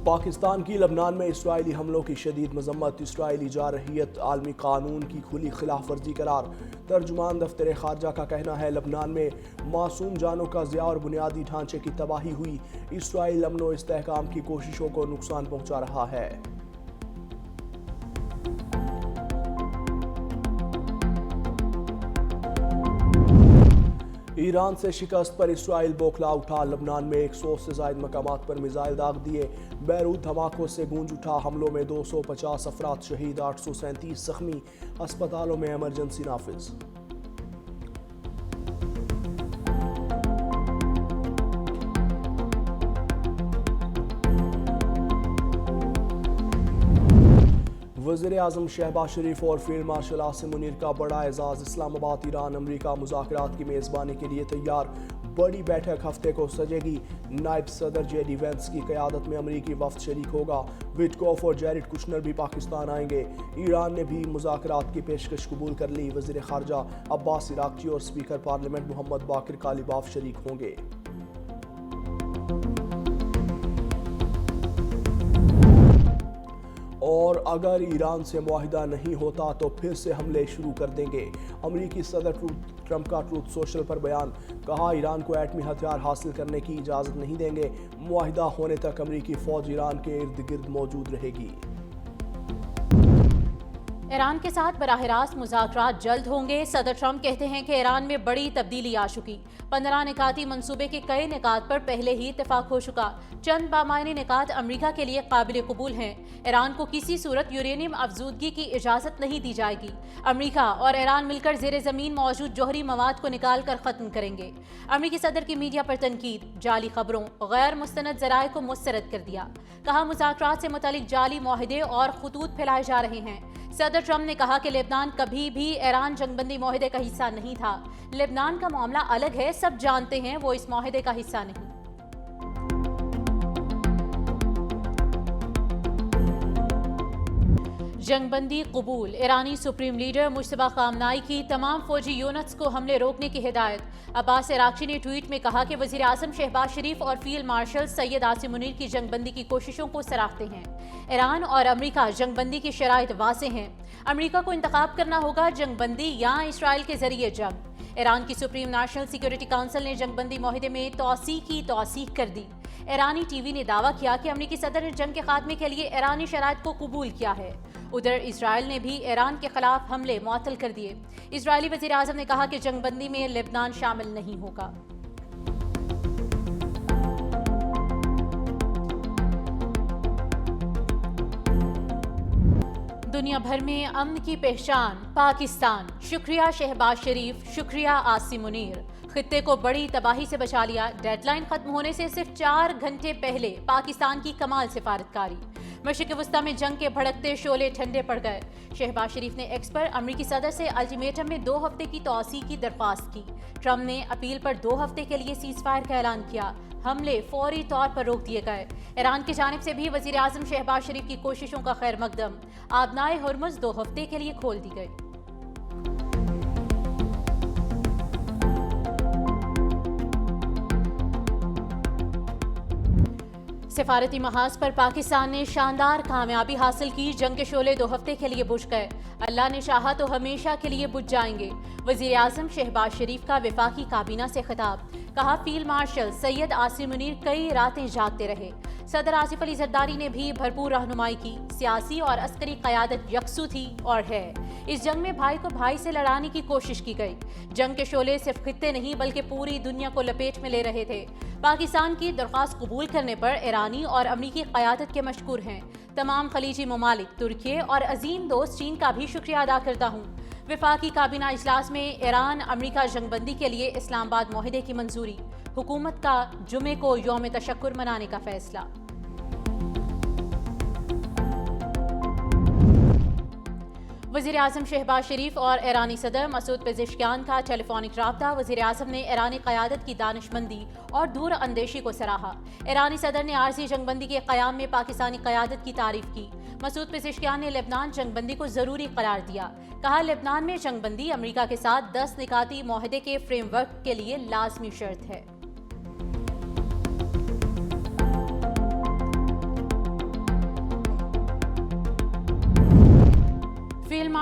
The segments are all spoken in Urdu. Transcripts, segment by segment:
پاکستان کی لبنان میں اسرائیلی حملوں کی شدید مذمت، اسرائیلی جارحیت عالمی قانون کی کھلی خلاف ورزی قرار۔ ترجمان دفتر خارجہ کا کہنا ہے لبنان میں معصوم جانوں کا ضیاع اور بنیادی ڈھانچے کی تباہی ہوئی، اسرائیل امن و استحکام کی کوششوں کو نقصان پہنچا رہا ہے۔ ایران سے شکست پر اسرائیل بوکھلا اٹھا، لبنان میں 100 سے زائد مقامات پر میزائل داغ دیے۔ بیروت دھماکوں سے گونج اٹھا، حملوں میں 250 افراد شہید، 837 زخمی، ہسپتالوں میں ایمرجنسی نافذ۔ وزیر اعظم شہباز شریف اور فیلڈ مارشل عاصم منیر کا بڑا اعزاز، اسلام آباد۔ ایران امریکہ مذاکرات کی میزبانی کے لیے تیار، بڑی بیٹھک ہفتے کو سجے گی۔ نائب صدر جے ڈی وینس کی قیادت میں امریکی وفد شریک ہوگا، وٹکوف اور جیریڈ کشنر بھی پاکستان آئیں گے۔ ایران نے بھی مذاکرات کی پیشکش قبول کر لی، وزیر خارجہ عباس عراقچی اور اسپیکر پارلیمنٹ محمد باقر کالیباف شریک ہوں گے۔ اور اگر ایران سے معاہدہ نہیں ہوتا تو پھر سے حملے شروع کر دیں گے، امریکی صدر ٹرمپ کا ٹروتھ سوشل پر بیان۔ کہا ایران کو ایٹمی ہتھیار حاصل کرنے کی اجازت نہیں دیں گے، معاہدہ ہونے تک امریکی فوج ایران کے ارد گرد موجود رہے گی۔ ایران کے ساتھ براہ راست مذاکرات جلد ہوں گے، صدر ٹرمپ کہتے ہیں کہ ایران میں بڑی تبدیلی آ چکی، 15 نکاتی منصوبے کے کئی نکات پر پہلے ہی اتفاق ہو چکا، چند بامعنی نکات امریکہ کے لیے قابل قبول ہیں۔ ایران کو کسی صورت یورینیم افزودگی کی اجازت نہیں دی جائے گی، امریکہ اور ایران مل کر زیر زمین موجود جوہری مواد کو نکال کر ختم کریں گے۔ امریکی صدر کی میڈیا پر تنقید، جعلی خبروں، غیر مستند ذرائع کو مسترد کر دیا، کہا مذاکرات سے متعلق جعلی معاہدے اور خطوط پھیلائے جا رہے ہیں۔ صدر ٹرمپ نے کہا کہ لبنان کبھی بھی ایران جنگ بندی معاہدے کا حصہ نہیں تھا، لبنان کا معاملہ الگ ہے، سب جانتے ہیں وہ اس معاہدے کا حصہ نہیں۔ جنگ بندی قبول، ایرانی سپریم لیڈر مجتبیٰ خامنائی کی تمام فوجی یونٹس کو حملے روکنے کی ہدایت۔ عباس عراقچی نے ٹویٹ میں کہا کہ وزیر اعظم شہباز شریف اور فیلڈ مارشل سید عاصم منیر کی جنگ بندی کی کوششوں کو سراہتے ہیں۔ ایران اور امریکہ جنگ بندی کی شرائط واضح ہیں، امریکہ کو انتخاب کرنا ہوگا جنگ بندی یا اسرائیل کے ذریعے جنگ۔ ایران کی سپریم نیشنل سیکیورٹی کونسل نے جنگ بندی معاہدے میں توسیع کی توثیق کر دی۔ ایرانی ٹی وی نے دعویٰ کیا کہ امریکی صدر نے جنگ کے خاتمے کے لیے ایرانی شرائط کو قبول کیا ہے۔ ادھر اسرائیل نے بھی ایران کے خلاف حملے معطل کر دیے۔ اسرائیلی وزیر اعظم نے کہا کہ جنگ بندی میں لبنان شامل نہیں ہوگا۔ دنیا بھر میں امن کی پہچان پاکستان، شکریہ شہباز شریف، شکریہ عاصم منیر، خطے کو بڑی تباہی سے بچا لیا، ڈیڈ لائن ختم ہونے سے صرف 4 گھنٹے پہلے پاکستان کی کمال سفارتکاری، مشرق وسطیٰ میں جنگ کے بھڑکتے شعلے ٹھنڈے پڑ گئے۔ شہباز شریف نے ایکس پر امریکی صدر سے الٹیمیٹم میں 2 ہفتے کی توسیع کی درخواست کی، ٹرمپ نے اپیل پر 2 ہفتے کے لیے سیز فائر کا اعلان کیا، حملے فوری طور پر روک دیے گئے۔ ایران کی جانب سے بھی وزیر اعظم شہباز شریف کی کوششوں کا خیر مقدم، آبنائے ہرمز 2 ہفتے کے لیے کھول دی گئی۔ سفارتی محاذ پر پاکستان نے شاندار کامیابی حاصل کی، جنگ کے شعلے 2 ہفتے کے لیے بجھ گئے، اللہ نے چاہا تو ہمیشہ کے لیے بجھ جائیں گے۔ وزیر اعظم شہباز شریف کا وفاقی کابینہ سے خطاب، کہا فیلڈ مارشل سید عاصم منیر کئی راتیں جاگتے رہے۔ صدر آصف علی زرداری نے بھی بھرپور رہنمائی کی، سیاسی اور عسکری قیادت یکسو تھی اور ہے۔ اس جنگ میں بھائی کو بھائی سے لڑانے کی کوشش کی گئی، جنگ کے شعلے صرف خطے نہیں بلکہ پوری دنیا کو لپیٹ میں لے رہے تھے۔ پاکستان کی درخواست قبول کرنے پر ایرانی اور امریکی قیادت کے مشکور ہیں، تمام خلیجی ممالک، ترکیے اور عظیم دوست چین کا بھی شکریہ ادا کرتا ہوں۔ وفاقی کابینہ اجلاس میں ایران امریکہ جنگ بندی کے لیے اسلام آباد معاہدے کی منظوری، حکومت کا جمعے کو یوم تشکر منانے کا فیصلہ۔ وزیر اعظم شہباز شریف اور ایرانی صدر مسعود پزشکیان کا ٹیلی فونک رابطہ، وزیر اعظم نے ایرانی قیادت کی دانش مندی اور دور اندیشی کو سراہا۔ ایرانی صدر نے عارضی جنگ بندی کے قیام میں پاکستانی قیادت کی تعریف کی۔ مسعود پزشکیان نے لبنان جنگ بندی کو ضروری قرار دیا، کہا لبنان میں جنگ بندی امریکہ کے ساتھ 10 نکاتی معاہدے کے فریم ورک کے لیے لازمی شرط ہے۔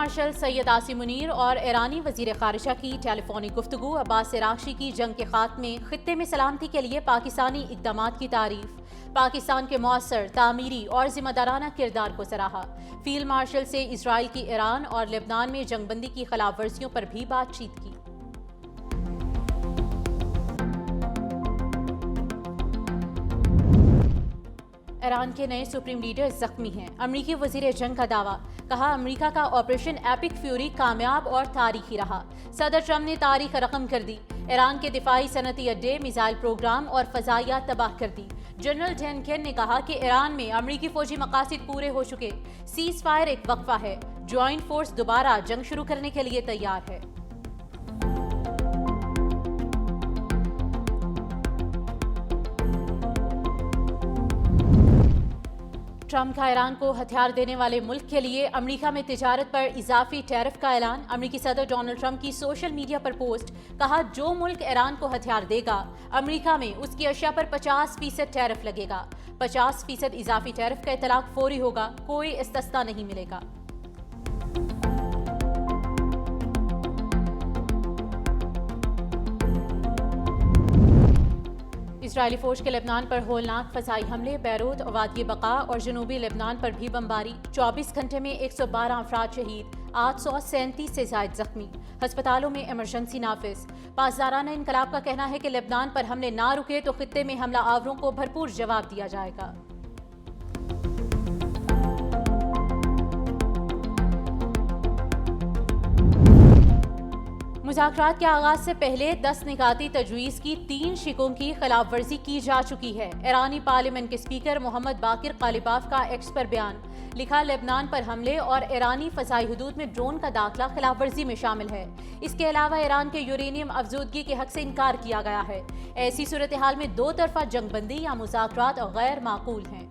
مارشل سید عاصم منیر اور ایرانی وزیر خارجہ کی ٹیلی فونک گفتگو عباس عراقچی کی جنگ کے خاتمے خطے میں سلامتی کے لیے پاکستانی اقدامات کی تعریف، پاکستان کے مؤثر تعمیری اور ذمہ دارانہ کردار کو سراہا۔ فیلڈ مارشل سے اسرائیل کی ایران اور لبنان میں جنگ بندی کی خلاف ورزیوں پر بھی بات چیت کی۔ ایران کے نئے سپریم لیڈر زخمی ہیں، امریکی وزیر جنگ کا دعویٰ، کہا امریکہ کا آپریشن ایپک فیوری کامیاب اور تاریخی رہا۔ صدر ٹرمپ نے تاریخ رقم کر دی، ایران کے دفاعی صنعتی اڈے، میزائل پروگرام اور فضائیات تباہ کر دی۔ جنرل ڈینکن نے کہا کہ ایران میں امریکی فوجی مقاصد پورے ہو چکے، سیز فائر ایک وقفہ ہے، جوائنٹ فورس دوبارہ جنگ شروع کرنے کے لیے تیار ہے۔ ٹرمپ کا ایران کو ہتھیار دینے والے ملک کے لیے امریکہ میں تجارت پر اضافی ٹیرف کا اعلان، امریکی صدر ڈونلڈ ٹرمپ کی سوشل میڈیا پر پوسٹ، کہا جو ملک ایران کو ہتھیار دے گا امریکہ میں اس کی اشیاء پر 50% ٹیرف لگے گا، 50% اضافی ٹیرف کا اطلاق فوری ہوگا، کوئی استثنا نہیں ملے گا۔ اسرائیلی فوج کے لبنان پر ہولناک فضائی حملے، بیروت، وادی بقا اور جنوبی لبنان پر بھی بمباری، 24 گھنٹے میں 112 افراد شہید، 837 سے زائد زخمی، ہسپتالوں میں ایمرجنسی نافذ۔ پاسدارانہ انقلاب کا کہنا ہے کہ لبنان پر حملے نہ رکے تو خطے میں حملہ آوروں کو بھرپور جواب دیا جائے گا۔ مذاکرات کے آغاز سے پہلے 10 نکاتی تجویز کی 3 شقوں کی خلاف ورزی کی جا چکی ہے۔ ایرانی پارلیمنٹ کے اسپیکر محمد باقر قالیباف کا ایکس پر بیان، لکھا لبنان پر حملے اور ایرانی فضائی حدود میں ڈرون کا داخلہ خلاف ورزی میں شامل ہے۔ اس کے علاوہ ایران کے یورینیم افزودگی کے حق سے انکار کیا گیا ہے۔ ایسی صورتحال میں دو طرفہ جنگ بندی یا مذاکرات غیر معقول ہیں۔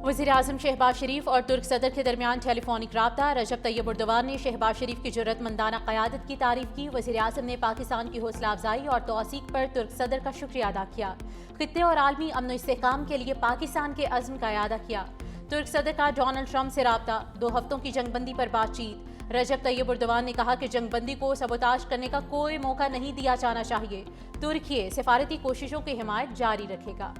وزیر اعظم شہباز شریف اور ترک صدر کے درمیان ٹیلی فونک رابطہ، رجب طیب اردوان نے شہباز شریف کی جرأت مندانہ قیادت کی تعریف کی۔ وزیر اعظم نے پاکستان کی حوصلہ افزائی اور توثیق پر ترک صدر کا شکریہ ادا کیا، خطے اور عالمی امن و استحکام کے لیے پاکستان کے عزم کا اعادہ کیا۔ ترک صدر کا ڈونلڈ ٹرمپ سے رابطہ، 2 ہفتوں کی جنگ بندی پر بات چیت، رجب طیب اردوان نے کہا کہ جنگ بندی کو سبوتاژ کرنے کا کوئی موقع نہیں دیا جانا چاہیے، ترکی سفارتی کوششوں کی حمایت جاری رکھے گا۔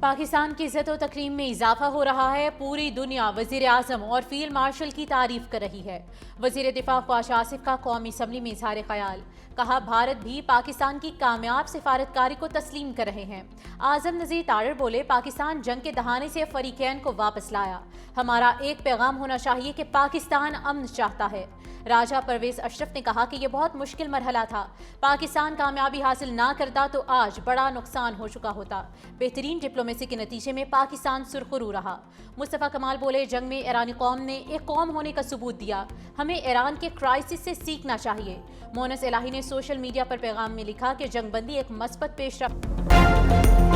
پاکستان کی عزت و تکریم میں اضافہ ہو رہا ہے، پوری دنیا وزیر اعظم اور فیلڈ مارشل کی تعریف کر رہی ہے۔ وزیر دفاع خواجہ آصف کا قومی اسمبلی میں اظہار خیال، کہا بھارت بھی پاکستان کی کامیاب سفارتکاری کو تسلیم کر رہے ہیں۔ اعظم نذیر تارڑ بولے، پاکستان جنگ کے دہانے سے فریقین کو واپس لایا، ہمارا ایک پیغام ہونا چاہیے کہ پاکستان امن چاہتا ہے۔ راجہ پرویز اشرف نے کہا کہ یہ بہت مشکل مرحلہ تھا، پاکستان کامیابی حاصل نہ کرتا تو آج بڑا نقصان ہو چکا ہوتا، بہترین ڈپلومیسی کے نتیجے میں پاکستان سرخرو رہا۔ مصطفیٰ کمال بولے، جنگ میں ایرانی قوم نے ایک قوم ہونے کا ثبوت دیا، ہمیں ایران کے کرائسس سے سیکھنا چاہیے۔ مونس الہی نے سوشل میڈیا پر پیغام میں لکھا کہ جنگ بندی ایک مثبت پیش رفت